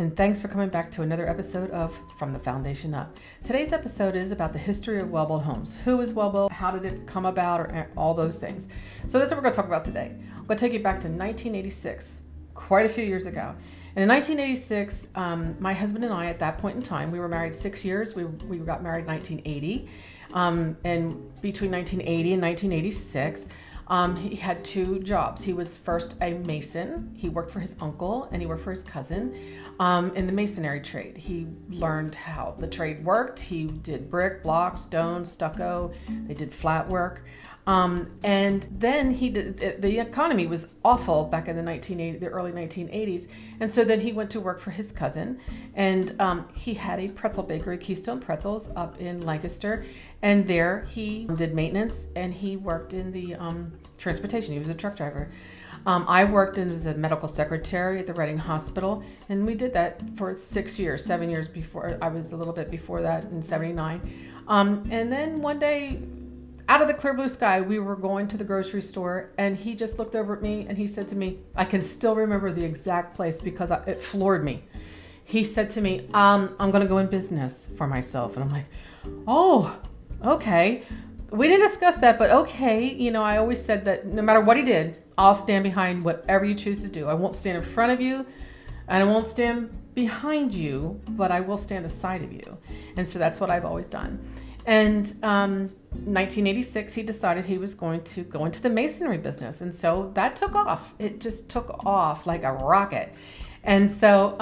and thanks for coming back to another episode of From the Foundation Up. Today's episode is about the history of Welbilt Homes. Who is Welbilt? How did it come about? Or all those things. So that's what we're going to talk about today. I'm going to take you back to 1986, quite a few years ago. And in 1986, my husband and I, at that point in time, we were married 6 years. We got married in 1980. And between 1980 and 1986, he had two jobs. He was first a mason. He worked for his uncle and he worked for his cousin in the masonry trade. He learned how the trade worked. He did brick, block, stone, stucco. They did flat work. And then he did, the economy was awful back in the early 1980s. And so then he went to work for his cousin, and he had a pretzel bakery, Keystone Pretzels, up in Lancaster. And there he did maintenance, and he worked in the transportation. He was a truck driver. I worked as a medical secretary at the Reading Hospital, and we did that for 7 years before. I was a little bit before that in 79. And then one day, out of the clear blue sky, we were going to the grocery store, and he just looked over at me and he said to me, I can still remember the exact place because it floored me. He said to me, I'm going to go in business for myself. And I'm like, oh, okay. We didn't discuss that, but okay. You know, I always said that no matter what he did, I'll stand behind whatever you choose to do. I won't stand in front of you, and I won't stand behind you, but I will stand aside of you. And so that's what I've always done. And 1986, he decided he was going to go into the masonry business. And so that took off. It just took off like a rocket. And so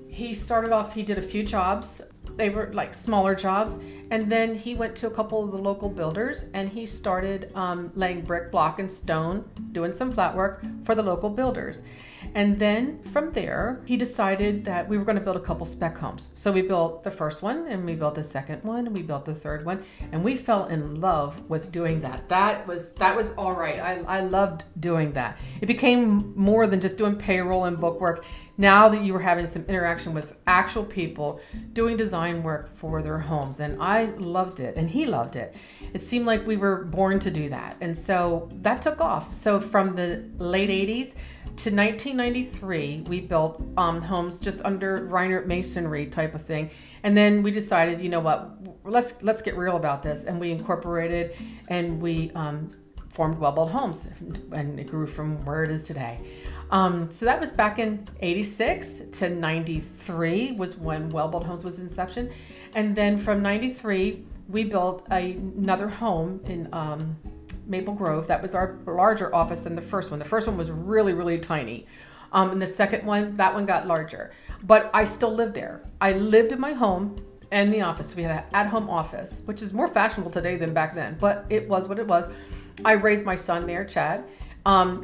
he started off, he did a few jobs. They were like smaller jobs. And then he went to a couple of the local builders, and he started laying brick, block, and stone, doing some flat work for the local builders. And then from there, he decided that we were going to build a couple spec homes. So we built the first one, and we built the second one, and we built the third one, and we fell in love with doing that. That was all right. I loved doing that. It became more than just doing payroll and book work. Now that you were having some interaction with actual people doing design work for their homes, and I loved it, and he loved it. It seemed like we were born to do that, and so that took off. So from the late 80s to 1993, we built homes just under Reinert masonry type of thing. And then we decided, you know what, let's get real about this. And we incorporated, and we formed Welbilt Homes, and it grew from where it is today. So that was back in 86 to 93 was when Welbilt Homes was inception. And then from 93, we built another home in Maple Grove. That was our larger office than the first one. The first one was really, really tiny. And the second one, that one got larger. But I still lived there. I lived in my home and the office. We had an at-home office, which is more fashionable today than back then, but it was what it was. I raised my son there, Chad.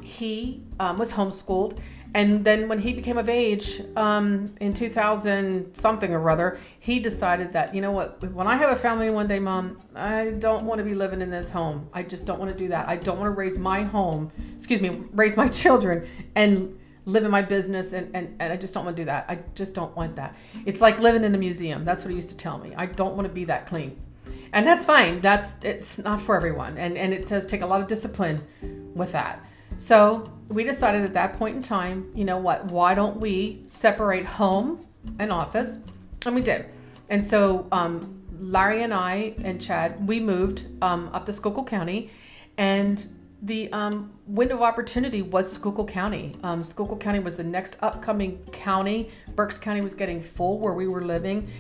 He was homeschooled. And then when he became of age in 2000 something or other, he decided that, you know what, when I have a family one day, Mom, I don't want to be living in this home. I just don't want to do that. I don't want to raise my children and live in my business. And I just don't want to do that. I just don't want that. It's like living in a museum. That's what he used to tell me. I don't want to be that clean. And that's fine. It's not for everyone. And it does take a lot of discipline with that. So we decided at that point in time, you know what, why don't we separate home and office? And we did. And so Larry and I and Chad, we moved up to Schuylkill County, and the window of opportunity was Schuylkill County. Schuylkill County was the next upcoming county. Berks County was getting full where we were living.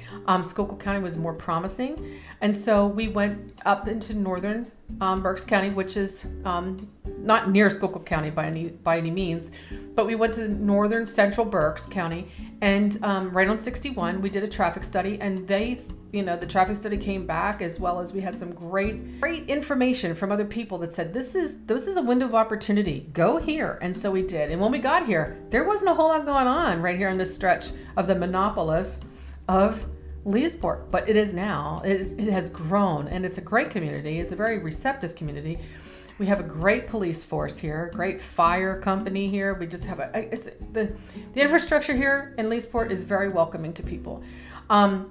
Schuylkill County was more promising. And so we went up into northern Berks County, which is not near Schuylkill County by any means, but we went to northern central Berks County, and right on 61, we did a traffic study, and the traffic study came back, as well as we had some great information from other people that said, this is a window of opportunity. Go here. And so we did. And when we got here, there wasn't a whole lot going on right here on this stretch of the Monopolis of Leesport, but it is now. It has grown, and it's a great community. It's a very receptive community. We have a great police force here, great fire company here. We just have the infrastructure here in Leesport is very welcoming to people.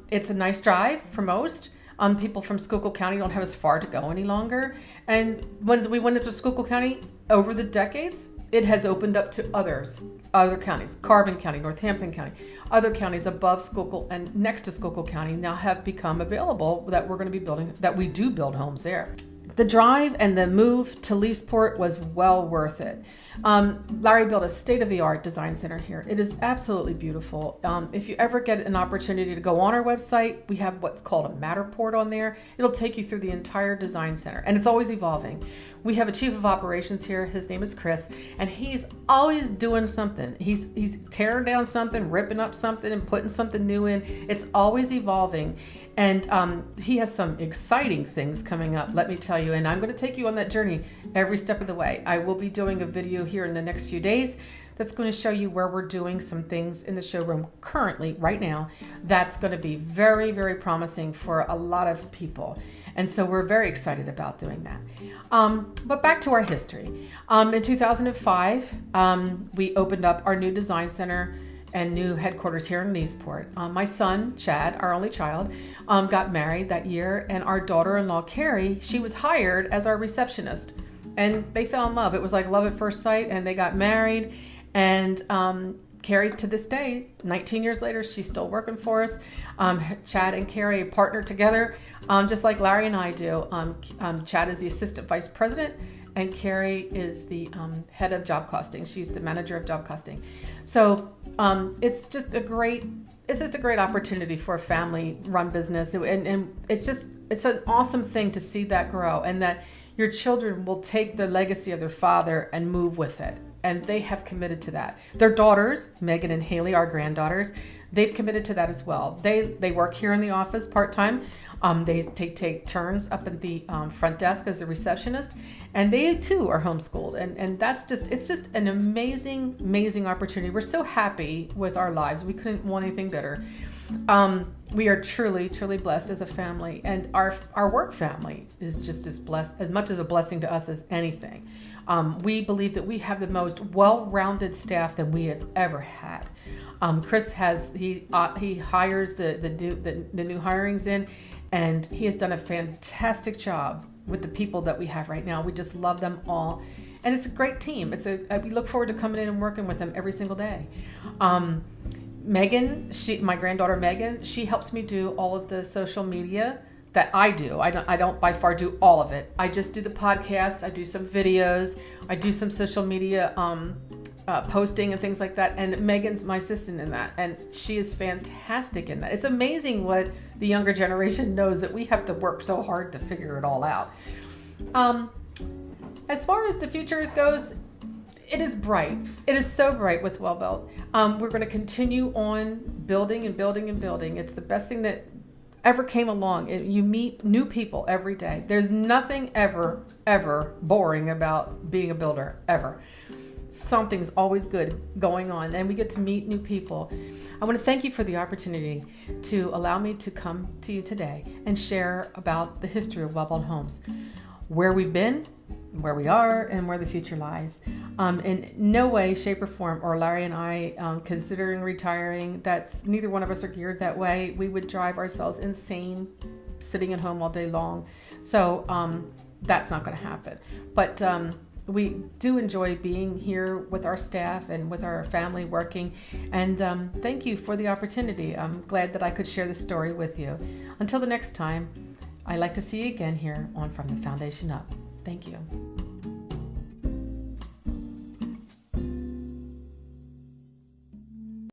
It's a nice drive for most. People from Schuylkill County don't have as far to go any longer. And when we went into Schuylkill County over the decades, it has opened up to other counties. Carbon County, Northampton County, other counties above Schuylkill and next to Schuylkill County now have become available that we're going to be building, that we do build homes there. The drive and the move to Leesport was well worth it. Larry built a state-of-the-art design center here. It is absolutely beautiful. If you ever get an opportunity to go on our website, we have what's called a Matterport on there. It'll take you through the entire design center, and it's always evolving. We have a chief of operations here. His name is Chris, and he's always doing something. He's tearing down something, ripping up something, and putting something new in. It's always evolving. And he has some exciting things coming up, let me tell you. And I'm going to take you on that journey every step of the way. I will be doing a video here in the next few days that's going to show you where we're doing some things in the showroom currently, right now. That's going to be very, very promising for a lot of people. And so we're very excited about doing that. But back to our history. In 2005, we opened up our new design center and new headquarters here in Leesport. My son, Chad, our only child, got married that year, and our daughter-in-law, Carrie, she was hired as our receptionist. And they fell in love. It was like love at first sight, and they got married. And Carrie, to this day, 19 years later, she's still working for us. Chad and Carrie partner together, just like Larry and I do. Chad is the assistant vice president, and Carrie is the head of job costing. She's the manager of job costing. So it's just a great opportunity for a family-run business, and it's an awesome thing to see that grow, and that your children will take the legacy of their father and move with it. And they have committed to that. Their daughters, Megan and Haley, our granddaughters, they've committed to that as well. They work here in the office part-time. They take turns up at the front desk as the receptionist, and they too are homeschooled. And it's just an amazing opportunity. We're so happy with our lives. We couldn't want anything better. We are truly blessed as a family, and our work family is just as blessed, as much as a blessing to us as anything. We believe that we have the most well-rounded staff than we have ever had. Chris he hires the new hirings in, and he has done a fantastic job with the people that we have right now. We just love them all, and it's a great team. We look forward to coming in and working with them every single day. Megan, my granddaughter Megan, she helps me do all of the social media that I do. I don't by far do all of it. I just do the podcasts. I do some videos. I do some social media posting and things like that. And Megan's my assistant in that, and she is fantastic in that. It's amazing what the younger generation knows, that we have to work so hard to figure it all out. As far as the future goes, it is bright. It is so bright with Welbilt. We're going to continue on building and building and building. It's the best thing that ever came along. You meet new people every day. There's nothing ever boring about being a builder, ever. Something's always good going on, and we get to meet new people. I want to thank you for the opportunity to allow me to come to you today and share about the history of Welbilt Homes, where we've been, where we are, and where the future lies. In no way, shape, or form are Larry and I considering retiring. That's neither one of us are geared that way. We would drive ourselves insane sitting at home all day long. So that's not going to happen. But we do enjoy being here with our staff and with our family working. And thank you for the opportunity. I'm glad that I could share the story with you. Until the next time, I'd like to see you again here on From the Foundation Up. Thank you.